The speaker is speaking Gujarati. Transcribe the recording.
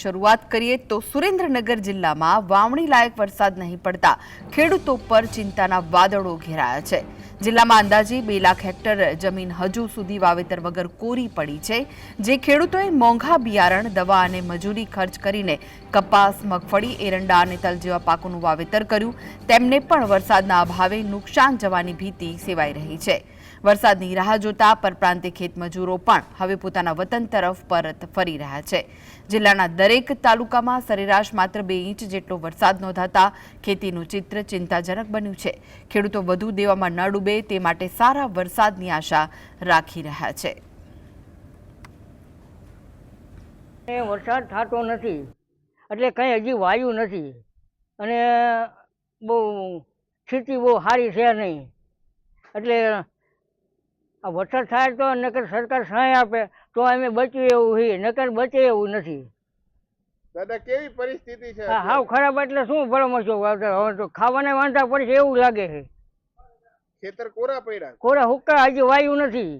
શરૂઆત કરીએ તો સુરેન્દ્રનગર જિલ્લામાં વાવણી લાયક વરસાદ નહીં પડતા ખેડૂતો પર ચિંતાના વાદળો ઘેરાયા છે। જિલ્લામાં અંદાજે 2 લાખ હેક્ટર જમીન હજુ સુધી વાવેતર વગર કોરી પડી છે, જે ખેડૂતોએ મોંઘા બિયારણ, દવા અને મજૂરી ખર્ચ કરીને કપાસ, મગફળી, એરંડા અને તલ જેવા પાકોનું વાવેતર કર્યું, તેમને પણ વરસાદના અભાવે નુકસાન જવાની ભીતિ સેવાઈ રહી છે। વરસાદની રાહ જોતા પરપ્રાંતે ખેતમજૂરો પણ હવે પોતાના વતન તરફ પરત ફરી રહ્યા છે। જિલ્લાના દરેક તાલુકામાં સરેરાશ માત્ર 2 ઇંચ જેટલો વરસાદ નોંધાતા ખેતીનું ચિત્ર ચિંતાજનક બન્યું છે। ખેડૂતો વધુ દેવામાં ન ડૂબે તે માટે સારા વરસાદની આશા રાખી રહ્યા છે। વરસાદ થતો નથી એટલે કંઈ હજી વાયુ નથી અને બહુ સ્થિતિ બહુ સારી છે નહીં, એટલે આ વરસાદ થાય તો નકર સરકાર સહાય આપે તો અમે બચ્યું એવું છે, નકર બચે એવું નથી। દાદા કેવી પરિસ્થિતિ છે? હાવ ખરાબ એટલે શું ભરમશો હવે તો ખાવાને વાંધા પડશે એવું લાગે છે। ખેતર કોરા પડ્યા, કોરા હુક્કા હજી વાયુ નથી।